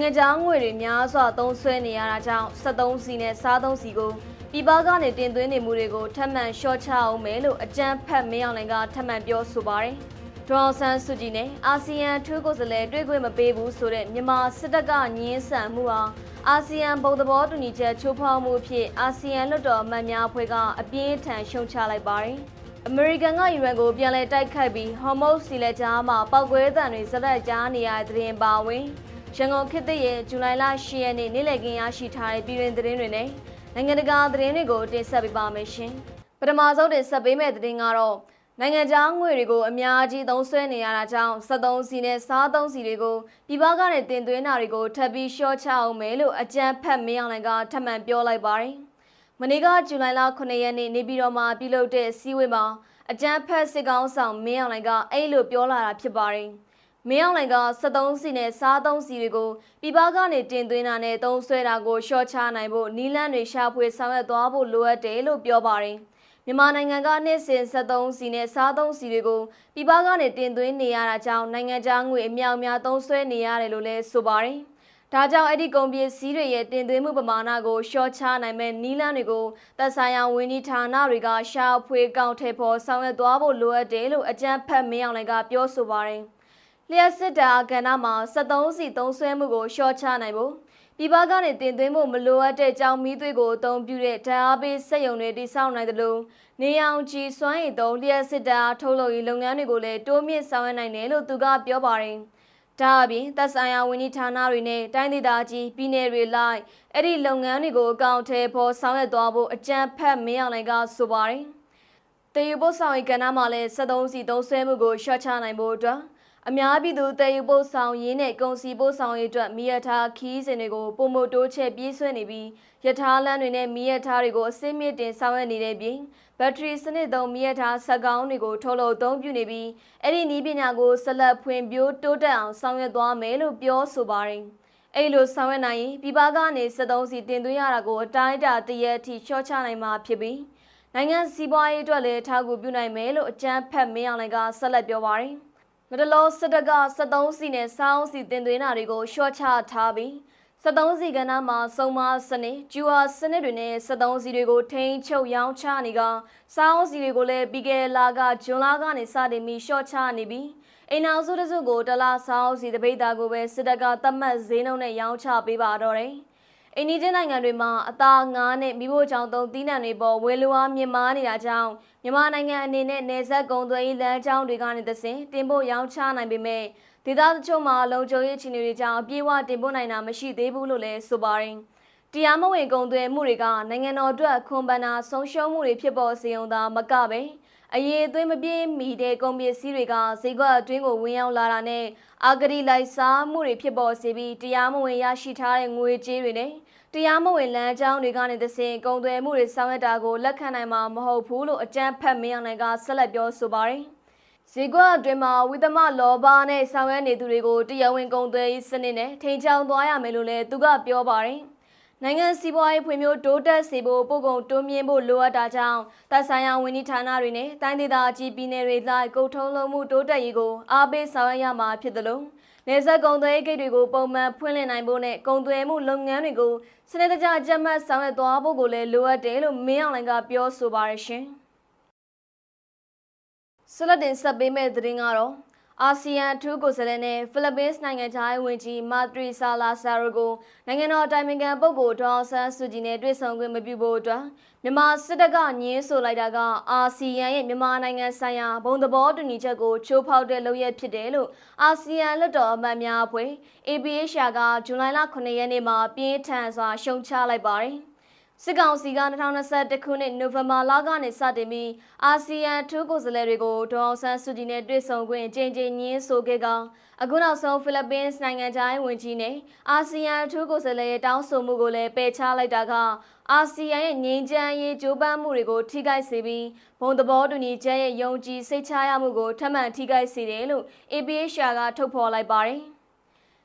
နိုင်ငံခြားငွေတွေများစွာသုံးစွဲနေရတာကြောင့်73စီနဲ့စားသုံးစီကိုပြည်ပကနေတင်သွင်းနေမှုတွေကိုထပ်မံလျှော့ချအောင်မယ်လို့အကြမ်းဖက်မင်းအောင်လှိုင်ကထပ်မံပြောဆိုပါတယ်။ဒေါ်အောင်ဆန်းစုကြည်နဲ့အာဆီယံထူးကိုယ်စားလှယ်တွေ့ခွင့်မပေးဘူးဆိုတဲ့မြန်မာစစ်တပ်ကညှင်းဆန်မှုဟာအာဆီယံဘုံသဘောတူညီချက်ချိုးဖောက်မှုအဖြစ်အာဆီယံလွှတ်တော်အမတ်များအဖွဲ့ကအပြင်းထန်ရှုံချလိုက်ပါတယ်။အမေရိကန်ကယူရန်ကိုပြန်လည်တိုက်ခိုက်ပြီးဟော်မုတ်စီလက်ကြားမှာပောက်ကွဲသံတွေစလက်ကြားနေရတဲ့သတင်းပါဝင်ရန်ကုန်ခေတ်သစ်ရဲ့ဇူလိုင်လ10ရက်နေ့နေ့လည်ခင်းရရှိထားတဲ့ပြည်တွင်းသတင်းတွေနဲ့နိုင်ငံတကာသတင်းတွေကိုတင်ဆက်ပေးပါမယ်ရှင်။ပထမဆုံးတင်ဆက်ပေးမယ့်သတင်းကတော့နိုင်ငံခြားငွေတွေကိုအများကြီးသုံးစွဲနေရတာကြောင့်73စီနဲ့စားသုံးစီတွေကိုပြည်ပကနေတင်သွင်းတာတွေကိုထပ်ပြီးလျှော့ချအောင်မယ်လို့အကြံဖက်မင်းအောင်လှိုင်ကထပ်မံပြောလိုက်ပါတယ်။မနေ့ကဇူလိုင်လ9ရက်နေ့နေပြည်တော်မှာပြုလုပ်တဲ့စည်းဝေးမှာအကြံဖက်စစ်ကောင်ဆောင်မင်းအောင်လှိုင်ကအဲ့လိုပြောလာတာဖြစ်ပါတယ်။မင်းအောင်လှိုင်က73စီနဲ့စားသုံးစီတွေကိုပြည်ပကနေတင်သွင်းတာနဲ့သုံးစွဲတာကိုလျှော့ချနိုင်ဖို့နီးလန်းတွေရှာဖွေဆောင်ရွက်သွားဖို့လိုအပ်တယ်လို့ပြောပါတယ်။မြန်မာနိုင်ငံကနှစ်စဉ်73စီနဲ့စားသုံးစီတွေကိုပြည်ပကနေတင်သွင်းနေရတာကြောင့်နိုင်ငံခြားငွေအမြောက်အများသုံးစွဲနေရတယ်လို့လည်းဆိုပါတယ်။ဒါကြောင့်အဲ့ဒီကုန်ပစ္စည်းတွေရဲ့တင်သွင်းမှုပမာဏကိုလျှော့ချနိုင်မဲ့နီးလန်းတွေကိုသက်ဆိုင်ရာဝန်ကြီးဌာနတွေကရှာဖွေကောက်ထည့်ဖို့ဆောင်ရွက်သွားဖို့လိုအပ်တယ်လို့အကြံဖက်မင်းအောင်လှိုင်ကပြောဆိုပါတယ်။လျှက်စစ်တာကဏ္ဍမှာ73စီသုံးစွဲမှုကိုလျှော့ချနိုင်ဖို့ပြည်ပကနေတင်သွင်းမှုမလိုအပ်တဲ့ကြောင်မီးသွေးကိုအသုံးပြုတဲ့ဓာတ်အားပေးစက်ရုံတွေတည်ဆောက်နိုင်တယ်လို့နေအောင်ကြီးစွမ်းရည်သုံးလျှက်စစ်တာထုတ်လုပ်ရေးလုပ်ငန်းတွေကိုလည်းတိုးမြင့်ဆောင်ရွက်နိုင်တယ်လို့သူကပြောပါတယ်။ဒါအပြင်သက်ဆိုင်ရာဝန်ကြီးဌာနတွေနဲ့တိုင်းဒေသကြီးပြည်နယ်တွေလိုက်အဲ့ဒီလုပ်ငန်းတွေကိုအကောင့်ထဲပေါ်ဆောင်ရွက်သွားဖို့အကြံဖက်မင်းအောင်လှိုင်ကဆိုပါတယ်။တည်ယူပို့ဆောင်ရေးကဏ္ဍမှာလည်း73စီသုံးစွဲမှုကိုလျှော့ချနိုင်ဖို့အတွက်အများပြည်သူတည်ယူပို့ဆောင်ရေးနဲ့ကုန်စည်ပို့ဆောင်ရေးအတွက်မီးရထားခီးစဉ်တွေကိုပုံမတိုးချဲ့ပြေးဆွဲနေပြီးရထားလမ်းတွေနဲ့မီးရထားတွေကိုအစိမ့်မြင့်တင်ဆောင်ရွက်နေတဲ့ပြင်ဘက်ထရီစနစ်သုံးမီးရထားစက်ကောင်းတွေကိုထုတ်လုပ်အသုံးပြုနေပြီးအဲ့ဒီနည်းပညာကိုဆက်လက်ဖွံ့ဖြိုးတိုးတက်အောင်ဆောင်ရွက်သွားမယ်လို့ပြောဆိုပါတယ်။အဲ့လိုဆောင်ရွက်နိုင်ရင်ပြည်ပကနေ73စီတင်သွင်းရတာကိုအတိုင်းအတာတရက်အထိလျှော့ချနိုင်မှာဖြစ်ပြီးနိုင်ငံစီးပွားရေးအတွက်လည်းထောက်ကူပြုနိုင်မယ်လို့အကြံဖက်မင်းအောင်လှိုင်ကဆက်လက်ပြောပါတယ်။မတလောစစ်တပ်က73စီနဲ့စောင်းစီတင်သွင်းတာတွေကိုလျှော့ချထားပြီး73စီကဏ္ဍမှာစုံမစနစ်ကျူဟာစနစ်တွေနဲ့73စီတွေကိုထိန်းချုပ်ရောင်းချနေကစောင်းစီတွေကိုလည်းပြီးခဲ့တဲ့လကဇွန်လကနေစတင်ပြီးလျှော့ချနေပြီးအိမ်နောက်စုတစုကိုတလားစောင်းစီတပိတ်တာကိုပဲစစ်တပ်ကသတ်မှတ်ဈေးနှုန်းနဲ့ရောင်းချပေးပါတော့တယ်။အိန္ဒိယနိုင်ငံတွေမှာအသားငါးနဲ့မိဖို့ကြောင့်သုံးသီးနှံတွေပေါ်ဝယ်လိုအားမြင့်မားနေတာကြောင့်မြန်မာနိုင်ငံအနေနဲ့နယ်စပ်ကုန်သွယ်ရေးလမ်းကြောင်းတွေကနေသစဉ်တင်ပို့ရောင်းချနိုင်ပေမဲ့ဒေသတချို့မှာလုံခြုံရေးအခြေအနေတွေကြောင့်အပြည့်အဝတင်ပို့နိုင်တာမရှိသေးဘူးလို့လည်းဆိုပါတယ်။တရားမဝင်ကုန်သွယ်မှုတွေကနိုင်ငံတော်အတွက်ခွန်ပန်နာဆုံးရှုံးမှုတွေဖြစ်ပေါ်စေုံသာမကပဲအရေးအသွေးမပြေးမီတဲ့ကုန်ပစ္စည်းတွေကဈေးကွက်အတွင်းကိုဝင်ရောက်လာတာနဲ့အာဂရီလိုက်စားမှုတွေဖြစ်ပေါ်စေပြီးတရားမဝင်ရရှိထားတဲ့ငွေကြေးတွေနဲ့တရားမဝင်လမ်းကြောင်းတွေကနေသစဉ်ကုန်သွယ်မှုတွေဆောင်ရွက်တာကိုလက်ခံနိုင်မှာမဟုတ်ဘူးလို့အကြံဖက်မင်းအောင်လှိုင်ကဆက်လက်ပြောဆိုပါတယ်။ဈေးကွက်အတွင်းမှာဝိသမလောဘနဲ့ဆောင်ရွက်နေသူတွေကိုတရားဝင်ကုန်သွယ်ရေးစနစ်နဲ့ထိန်းချုပ်သွားရမယ်လို့လည်းသူကပြောပါတယ်။နိုင်ငံစီးပွားရေးဖွံ့ဖြိုးတိုးတက်စေဖို့ပို့ကုန်တိုးမြင့်ဖို့လိုအပ်တာကြောင့်သက်ဆိုင်ရာဝန်ကြီးဌာနတွေနဲ့တိုင်းဒေသကြီးပြည်နယ်တွေလိုက်ကုန်ထုတ်လုပ်မှုတိုးတက်ရေးကိုအားပေးဆောင်ရွက်ရမှာဖြစ်တယ်လို့နယ်စပ်ကုန်သွယ်ရေးဂိတ်တွေကိုပုံမှန်ဖွင့်လှစ်နိုင်ဖို့နဲ့ကုန်သွယ်မှုလုပ်ငန်းတွေကိုစနစ်တကျကြပ်မတ်ဆောင်ရွက်သွားဖို့ကိုလည်းလိုအပ်တယ်လို့မင်းအောင်လှိုင်ကပြောဆိုပါရရှင်။ဆက်လက်တင်ဆက်ပေးမယ့်သတင်းကတော့အာဆီယံထူးကိုယ်စားလှယ်နဲ့ဖိလစ်ပင်းနိုင်ငံသားဝန်ကြီးမာထရီဆာလာဆာရိုကိုနိုင်ငံတော်တိုင်ပင်ခံပုဂ္ဂိုလ်ဒေါ်အောင်ဆန်းစုကြည်နဲ့တွေ့ဆုံခွင့်မပြုဖို့အတွက်မြန်မာစစ်တပ်ကညှင်းဆိုလိုက်တာကအာဆီယံရဲ့မြန်မာနိုင်ငံဆိုင်ရာဘုံသဘောတူညီချက်ကိုချိုးဖောက်တဲ့လုပ်ရပ်ဖြစ်တယ်လို့အာဆီယံလွှတ်တော်အမတ်များအဖွဲ့ APHR ကဇူလိုင်လ9ရက်နေ့မှာပြင်းထန်စွာရှုံချလိုက်ပါတယ်။စစ်ကောင်စီက2021ခုနှစ်နိုဝင်ဘာလကနေစတင်ပြီးအာဆီယံထူးကိုယ်စားလှယ်တွေကိုဒေါ်အောင်ဆန်းစုကြည်နဲ့တွေ့ဆုံခွင့်အကြိမ်ကြိမ်ညှင်းဆိုခဲ့ကအခုနောက်ဆုံးဖိလစ်ပင်းနိုင်ငံသားဝန်ကြီးနဲ့အာဆီယံထူးကိုယ်စားလှယ်ရဲ့တောင်းဆိုမှုကိုလည်းပယ်ချလိုက်တာကအာဆီယံရဲ့ငြိမ်းချမ်းရေးကြိုးပမ်းမှုတွေကိုထိခိုက်စေပြီးဘုံသဘောတူညီချက်ရဲ့ယုံကြည်စိတ်ချရမှုကိုထပ်မံထိခိုက်စေတယ်လို့ APHR ကထုတ်ဖော်လိုက်ပါတယ်။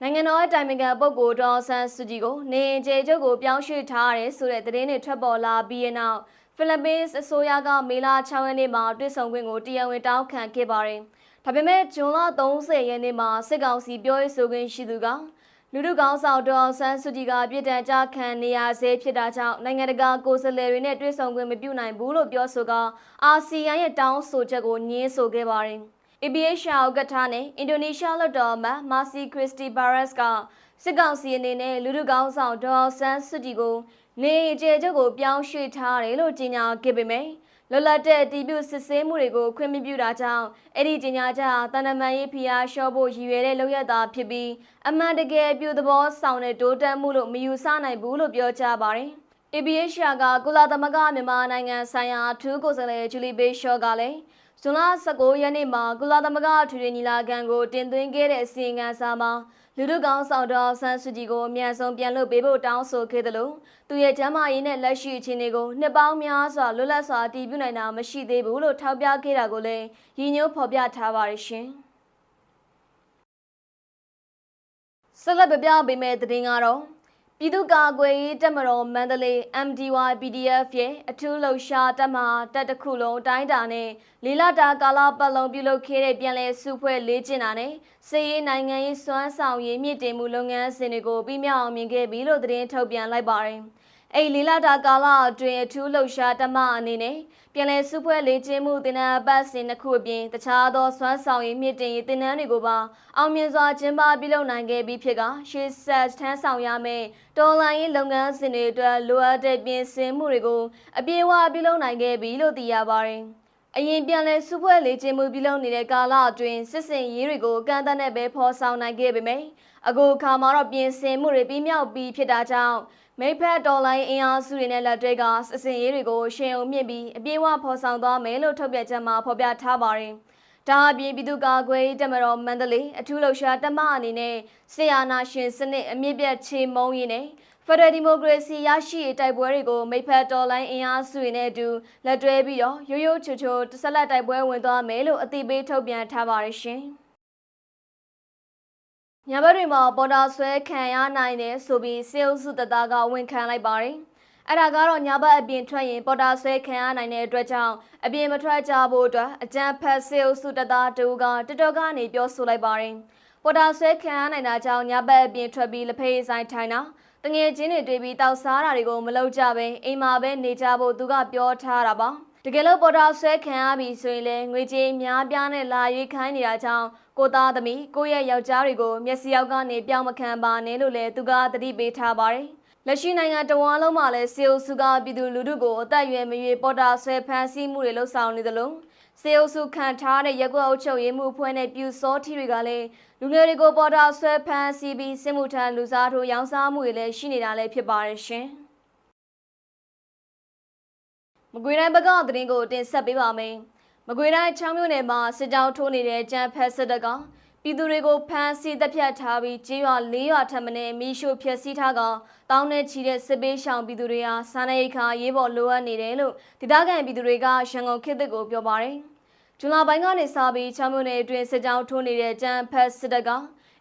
နိုင်ငံတော်အတိုင်ပင်ခံပုဂ္ဂိုလ်ဒေါ်အောင်ဆန်းစုကြည်ကိုနေအိမ်ကျေချုပ်ကိုပြောင်းရွှေ့ထားရတယ်ဆိုတဲ့သတင်းတွေထွက်ပေါ်လာပြီးနောက်ဖိလစ်ပင်းအစိုးရကမေလ6ရက်နေ့မှာတွေ့ဆုံခွင့်ကိုတရားဝင်တောင်းခံခဲ့ပါတယ်။ဒါပေမဲ့ဇွန်လ30ရက်နေ့မှာစစ်ကောင်စီပြောရေးဆိုခွင့်ရှိသူက လူထုကောင်းဆောင်ဒေါ်အောင်ဆန်းစုကြည်ကပြည်ထံကြခံနေရဆဲဖြစ်တာကြောင့်နိုင်ငံတကာကိုယ်စားလှယ်တွေနဲ့တွေ့ဆုံခွင့်မပြုနိုင်ဘူးလို့ပြောဆိုကအာဆီယံရဲ့တောင်းဆိုချက်ကိုညှင်းဆိုခဲ့ပါတယ်။ ABHR ဥက္ကဋ္ဌနဲ့အင်ဒိုနီးရှားလွှတ်တော်အမတ်မာစီခရစ္စတီဘာရက်စ်ကစစ်ကောင်စီအနေနဲ့လူထုကောင်းဆောင်ဒေါ်အောင်ဆန်းစုကြည်ကိုနေကျေချုပ်ကိုပြောင်းရွှေ့ထားတယ်လို့ကြေညာခဲ့ပေမယ့်လွတ်လပ်တဲ့တီးပြုစစ်ဆေးမှုတွေကိုခွင့်မပြုတာကြောင့်အဲ့ဒီကြေညာချက်ဟာတန်တမန်ရေးဖိအားလျှော့ဖို့ရည်ရွယ်တဲ့လုပ်ရတာဖြစ်ပြီးအမှန်တကယ်ပြုသဘောဆောင်တဲ့တိုးတက်မှုလို့မယူဆနိုင်ဘူးလို့ပြောကြားပါတယ်။ ABHR ကကုလသမဂ္ဂမြန်မာနိုင်ငံဆိုင်ရာအထူးကိုယ်စားလှယ်ဂျူလီဘေးရှော့ကလည်းဇွန်လ19ရက်နေ့မှာကုလသမဂ္ဂထွေထွေညီလာခံကိုတင်သွင်းခဲ့တဲ့အစီရင်ခံစာမှာလူထုကောင်းဆောင်ဒေါ်အောင်ဆန်းစုကြည်ကိုအမြန်ဆုံးပြန်လွှတ်ပေးဖို့တောင်းဆိုခဲ့သလိုသူရဲ့ကျန်းမာရေးနဲ့လက်ရှိအခြေအနေကိုနှစ်ပေါင်းများစွာလွတ်လပ်စွာတည်ပြုနိုင်တာမရှိသေးဘူးလို့ထောက်ပြခဲ့တာကိုလည်းရည်ညွှန်းဖော်ပြထားပါတယ်ရှင်။ဆက်လက်ပြပေးမယ့်သတင်းကတော့ပြည်သူ့ကာကွယ်ရေးတပ်မတော်မန္တလေး MDY PDF ရဲ့အထူးလှုပ်ရှားတပ်မဟာတပ်တစ်ခုလုံးတိုင်းတာနဲ့လေးလတာကာလပတ်လုံးပြုလုပ်ခဲ့တဲ့ပြန်လည်စုဖွဲ့လေ့ကျင့်တာနဲ့စစ်ရေးနိုင်ငံရေးစွမ်းဆောင်ရည်မြင့်တင်မှုလုပ်ငန်းစဉ်တွေကိုပြီးမြောက်အောင်မြင်ခဲ့ပြီလို့သတင်းထုတ်ပြန်လိုက်ပါတယ်။အဲ့လေးလတာကာလအတွင်းအထူးလှုပ်ရှားတပ်မအနေနဲ့ပြန်လည်စုဖွဲ့လေ့ကျင့်မှုသင်တန်းပတ်စဉ်တစ်ခုအပြင်တခြားသောစွမ်းဆောင်ရည်မြင့်တင်ရေးသင်တန်းတွေကိုပါအောင်မြင်စွာကျင်းပပြုလုပ်နိုင်ခဲ့ပြီးဖြစ်ကရှေ့ဆက်ထမ်းဆောင်ရမယ့်တော်လှန်ရေးလုပ်ငန်းစဉ်တွေအတွက်လိုအပ်တဲ့ပြင်ဆင်မှုတွေကိုအပြည့်အဝပြုလုပ်နိုင်ခဲ့ပြီလို့သိရပါတယ်။အရင်ပြန်လည်စုဖွဲ့လေ့ကျင့်မှုပြုလုပ်နေတဲ့ကာလအတွင်းစစ်စင်ရေးတွေကိုကန့်သတ်နဲ့ပဲဖော်ဆောင်နိုင်ခဲ့ပေမယ့်အခုအခါမှာတော့ပြင်ဆင်မှုတွေပြီးမြောက်ပြီးဖြစ်တာကြောင့်မိဖက်တော်လိုင်းအင်အားစုတွေနဲ့လက်တွဲကစစ်စင်ရေးတွေကိုရှင်းအောင်မြင့်ပြီးအပြည့်အဝဖော်ဆောင်သွားမယ်လို့ထုတ်ပြန်ချက်မှာဖော်ပြထားပါတယ်။ဒါအပြင်ပြည်သူ့ကာကွယ်ရေးတပ်မတော်မန္တလေးအထူးလှုပ်ရှားတပ်မအနေနဲ့ဆီယာနာရှင်စနစ်အမြင့်ပြတ်ချေမုံရေးနဲ့ဖက်ဒရယ်ဒီမိုကရေစီရရှိရေးတိုက်ပွဲတွေကိုမိဖက်တော်လိုင်းအင်အားစုတွေနဲ့အတူလက်တွဲပြီးတော့ရိုးရိုးချိုချိုဆက်လက်တိုက်ပွဲဝင်သွားမယ်လို့အသိပေးထုတ်ပြန်ထားပါတယ်ရှင်။ညဘက်တွေမှာပေါ်တာဆွဲခံရနိုင်တယ်ဆိုပြီးစေအုပ်စုတပ်သားကဝန်ခံလိုက်ပါတယ်။အဲ့ဒါကတော့ညဘက်အပြင်ထွက်ရင်ပေါ်တာဆွဲခံရနိုင်တဲ့အတွက်ကြောင့်အပြင်မထွက်ကြဖို့အတွက်အကြံဖက်စေအုပ်စုတပ်သားတူကတက်တော်ကနေပြောဆိုလိုက်ပါတယ်။ပေါ်တာဆွဲခံရနိုင်တာကြောင့်ညဘက်အပြင်ထွက်ပြီးလက်ဖေးဆိုင်ထိုင်တာတငယ်ချင်းတွေတွေ့ပြီးတောက်စားတာတွေကိုမလုပ်ကြပဲအိမ်မှာပဲနေကြဖို့သူကပြောထားတာပါတကယ်လို့ပေါ်တာဆွဲခံရပြီဆိုရင်လည်းငွေကြေးများပြားနဲ့လာရွေးခိုင်းနေတာကြောင့်ကိုသားသမီးကိုရဲ့ယောက်ျားတွေကိုမျက်စိအောက်ကနေပြောင်းမခံပါနဲ့လို့လည်းသူကသတိပေးထားပါတယ်လက်ရှိနိုင်ငံတဝန်းလုံးမှာလည်းစေအုပ်စုကပြည်သူလူထုကိုအသက်အရွယ်မရွေးပေါ်တာဆွဲဖမ်းဆီးမှုတွေလှုပ်ဆောင်နေသလိုစေအုပ်စုခံထားတဲ့ရက်ကွက်အုပ်ချုပ်ရေးမှုအဖွဲ့နဲ့ပြူစောထီတွေကလည်းလူငယ်တွေကိုပေါ်တာဆွဲဖမ်းဆီးပြီးစစ်မှုထမ်းလူစားထိုးရောင်းစားမှုတွေလည်းရှိနေတာလည်းဖြစ်ပါတယ်ရှင်။မကွေးတိုင်းဘက်ကသတင်းကိုတင်ဆက်ပေးပါမယ်။မကွေးတိုင်းချောင်းမြို့နယ်မှာစစ်ကြောင်းထိုးနေတဲ့ကြမ်းဖက်စစ်တပ်ကပြည်သူတွေကိုဖမ်းဆီးတပ်ဖြတ်ထားပြီးကျေးရွာ၄ရွာထပ်မံမီးရှို့ဖျက်ဆီးထားကတောင်းနဲ့ချီတဲ့စစ်ပေးရှောင်ပြည်သူတွေဟာစားနပ်ရိက္ခာရေးပေါ်လိုအပ်နေတယ်လို့ဒေသခံပြည်သူတွေကရန်ကုန်ခေတ်သစ်ကိုပြောပါတယ်။ဇွန်လပိုင်းကနေစပြီးချောင်းမြို့နယ်အတွင်းစစ်ကြောင်းထိုးနေတဲ့ကြမ်းဖက်စစ်တပ်က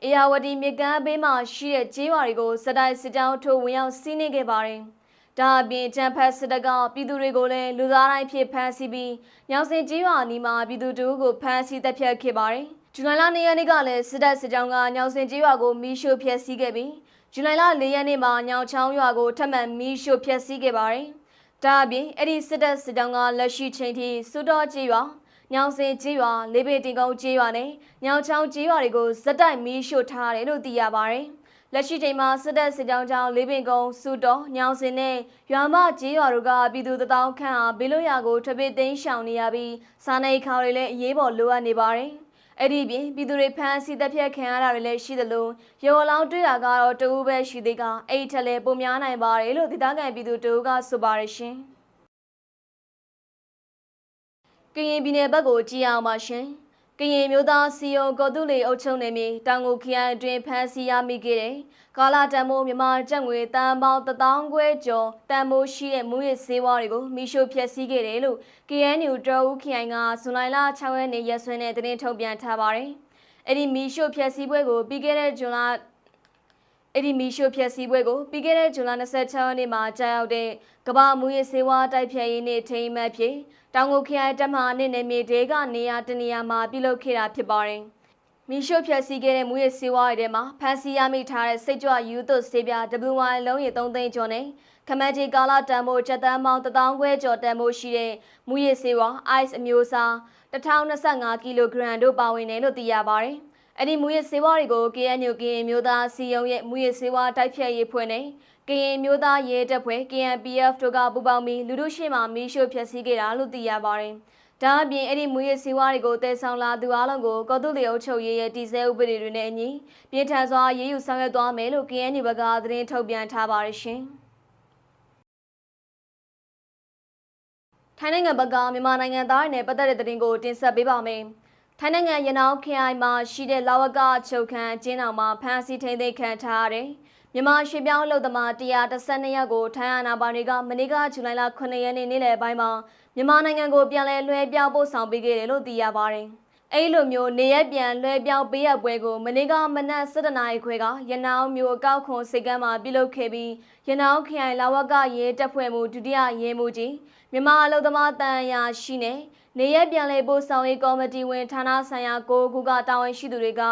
အေယာဝတီမြကမ်းဘေးမှာရှိတဲ့ကျေးရွာတွေကိုစတိုင်စစ်ကြောင်းထိုးဝင်ရောက်စီးနင်းခဲ့ပါတယ်။ဒါအပြင်ကြမ်းဖက်စစ်တပ်ကပြည်သူတွေကိုလည်းလူသားတိုင်းဖြစ်ဖမ်းဆီးပြီးညောင်စင်ကျေးရွာအနီးမှာပြည်သူတို့ကိုဖမ်းဆီးတပ်ဖြတ်ခဲ့ပါတယ်။ဇူလိုင်လ2ရက်နေ့ကလည်းစစ်တပ်စစ်ကြောင်းကညောင်စင်ကျေးရွာကိုမီးရှို့ဖျက်ဆီးခဲ့ပြီးဇူလိုင်လ4ရက်နေ့မှာညောင်ချောင်းရွာကိုထပ်မံမီးရှို့ဖျက်ဆီးခဲ့ပါတယ်။ဒါအပြင်အဲ့ဒီစစ်တပ်စစ်ကြောင်းကလက်ရှိချိန်ထိစုတော်ကျေးရွာညောင်စင်ကျေးရွာလေးပင်တင်ကုန်းကျေးရွာနဲ့ညောင်ချောင်းကျေးရွာတွေကိုဇက်တိုက်မီးရှို့ထားတယ်လို့သိရပါတယ်။လက်ရှိချိန်မှာစစ်တပ်စစ်ကြောင်းကြောင့်လေးပင်ကုန်းစုတော်ညောင်စင်နဲ့ရွာမကျေးရွာတို့ကပြည်သူ1000ခန့်ဟာဘေးလွတ်ရာကိုထွက်ပြေးသိမ်းရှောင်နေရပြီးစားနပ်ရိက္ခာတွေလည်းအရေးပေါ်လိုအပ်နေပါတယ်။အဲ့ဒီပြင်ပြည်သူတွေဖမ်းဆီးတပ်ဖြတ်ခံရတာတွေလည်းရှိသလိုရော်လောင်းတွေ့တာကတော့တဦးပဲရှိသေးကအဲ့ထက်လည်းပိုများနိုင်ပါတယ်လို့ဒေသခံပြည်သူတဦးကဆိုပါတယ်ရှင်။ကရင်ပြည်နယ်ဘက်ကိုကြည့်အောင်ပါရှင်။ကရင်မျိုးသားစီယုံကော်တူလီအုပ်ချုပ်နေမီတောင်ကိုခရိုင်အတွင်းဖမ်းဆီးရမိခဲ့တဲ့ကာလာတန်မိုးမြန်မာကျပ်ငွေတန်ပေါင်း1000ခွဲကျော်တန်မိုးရှိတဲ့မူရစ်ဆေးဝါးတွေကိုမိရှို့ဖျက်ဆီးခဲ့တယ်လို့ KNU တော်ဦးခရိုင်ကဇွန်လ6ရက်နေ့ရက်စွဲနဲ့သတင်းထုတ်ပြန်ထားပါတယ်။အဲ့ဒီမိရှို့ဖျက်ဆီးပွဲကိုပြီးခဲ့တဲ့ဇွန်လ26ရက်နေ့မှာကြာရောက်တဲ့ကမ္ဘာမူရစ်ဆေးဝါးတိုက်ဖျက်ရေးနေ့ထိမ်းမှတ်ဖြစ်တောင်ကိုခရိုင်တပ်မဟာနဲ့နယ်မြေဒေကနေရာတနေရာမှာပြုလုပ်ခဲ့တာဖြစ်ပါတယ်။ မီရှို့ဖျက်ဆီးခဲ့တဲ့မူရစ်ဆေးဝါးတွေထဲမှာဖမ်းဆီးရမိထားတဲ့စိတ်ကြွယူသွဆေးပြား WY လုံးရေ3သိန်းကျော်နဲ့ခမန်တီကာလာတန်မိုးကျပ်တန်းပေါင်း1000ခွဲကျော်တန်မိုးရှိတဲ့မူရစ်ဆေးဝါး ICE အမျိုးအစား1025ကီလိုဂရမ်တို့ပါဝင်တယ်လို့သိရပါတယ်။အဲ့ဒီမူရစ်ဆေးဝါးတွေကို KNU ကရင်မျိုးသားစီယုံရဲ့မူရစ်ဆေးဝါးတိုက်ဖျက်ရေးဖွဲ့နဲ့ကရင်မျိုးသားရဲတပ်ဖွဲ့ KNPF တို့ကပူးပေါင်းပြီးလူထုရှေ့မှာမီးရှို့ဖျက်ဆီးခဲ့တာလို့သိရပါတယ်။ဒါအပြင်အဲ့ဒီမူရစ်ဆေးဝါးတွေကိုတည်ဆောင်လာသူအလုံးကိုကော်တူလီအုပ်ချုပ်ရေးရဲ့တည်ဆဲဥပဒေတွေနဲ့အညီပြည်ထန်စွာရေးယူဆောင်ရွက်သွားမယ်လို့ KNU ဘက်ကသတင်းထုတ်ပြန်ထားပါတယ်ရှင်။ထိုင်းနိုင်ငံဘက်ကမြန်မာနိုင်ငံသားတွေနဲ့ပတ်သက်တဲ့သတင်းကိုတင်ဆက်ပေးပါမယ်။ထိုင်းနိုင်ငံရနောင်းခရိုင်မှာရှိတဲ့လာဝကချုပ်ခန်းကျင်းတော်မှာဖမ်းဆီးထိန်းသိမ်းခံထားရတဲ့မြန်မာရွှေပြောင်းအလုပ်သမား112ယောက်ကိုထိုင်းအာဏာပိုင်တွေကမနေ့ကဇူလိုင်လ9ရက်နေ့နေ့လယ်ပိုင်းမှာမြန်မာနိုင်ငံကိုပြန်လည်လွှဲပြောင်းပို့ဆောင်ပေးခဲ့တယ်လို့သိရပါတယ်။အဲဒီလိုမျိုးနေရက်ပြန်လွှဲပြောင်းပေးရပွဲကိုမနေ့ကမနက်7:00နာရီခွဲကရနောင်းမြို့အကောက်ခွန်စိတ်ကမ်းမှာပြုလုပ်ခဲ့ပြီးရနောင်းခရိုင်လာဝကရဲတပ်ဖွဲ့မှဒုတိယရဲမှူးကြီးမြန်မာအလုပ်သမားတန်ရာရှိနဲ့နေရက်ပြန်လည်ပို့ဆောင်ရေးကော်မတီဝင်ဌာနဆိုင်ရာ9ခုကတာဝန်ရှိသူတွေက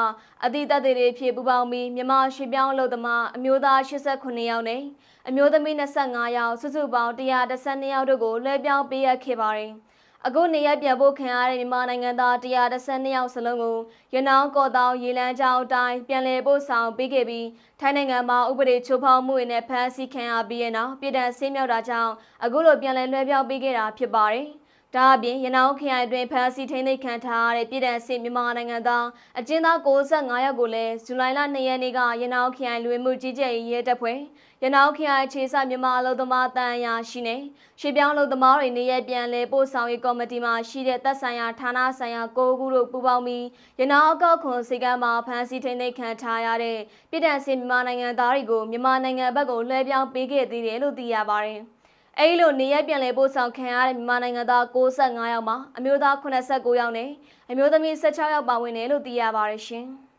အသီးသတ်တွေဖြစ်ပူးပေါင်းပြီးမြန်မာရွှေပြောင်းအလုပ်သမားအမျိုးသား89ယောက်နဲ့အမျိုးသမီး25ယောက်စုစုပေါင်း112ယောက်တို့ကိုလွှဲပြောင်းပေးအပ်ခဲ့ပါတယ်။အခုနေရက်ပြန်ဖို့ခံရတဲ့မြန်မာနိုင်ငံသား112ယောက်စလုံးကိုရနောင်းကော်တောင်ရေလန်းကျောင်းအတိုင်းပြန်လည်ပို့ဆောင်ပေးခဲ့ပြီးထိုင်းနိုင်ငံမှာဥပဒေချိုးဖောက်မှုတွေနဲ့ဖမ်းဆီးခံရပြီးတဲ့နောက်ပြည်ထန်ဆင်းမြောက်တာကြောင့်အခုလိုပြန်လည်လွှဲပြောင်းပေးခဲ့တာဖြစ်ပါတယ်။ဒါအပြင်ရနောင်းခရိုင်တွင်ဖမ်းဆီးထိန်းသိမ်းခံထားရတဲ့ပြည်ထန်စစ်မြန်မာနိုင်ငံသားအကျဉ်းသား65ယောက်ကိုလည်းဇူလိုင်လ2ရက်နေ့ကရနောင်းခရိုင်လူဝင်မှုကြီးကြပ်ရေးရဲတပ်ဖွဲ့ရနောင်းခရိုင်ခြေစမြန်မာအလုပ်သမားတန်ရာရှိနေရွှေပြောင်းအလုပ်သမားတွေနေရပြန်လဲပို့ဆောင်ရေးကော်မတီမှရှိတဲ့သက်ဆိုင်ရာဌာနဆိုင်ရာ9ခုတို့ပူးပေါင်းပြီးရနောင်းအကောက်ခွန်စိတ်ကမ်းမှာဖမ်းဆီးထိန်းသိမ်းခံထားရတဲ့ပြည်ထန်စစ်မြန်မာနိုင်ငံသားတွေကိုမြန်မာနိုင်ငံဘက်ကိုလွှဲပြောင်းပေးခဲ့သေးတယ်လို့သိရပါတယ်။အဲဒီလိုနေရက်ပြန်လည်ပို့ဆောင်ခံရတဲ့မြန်မာနိုင်ငံသား65ယောက်မှာအမျိုးသား89ယောက်နဲ့အမျိုးသမီး16ယောက်ပါဝင်တယ်လို့သိရပါတယ်ရှင်။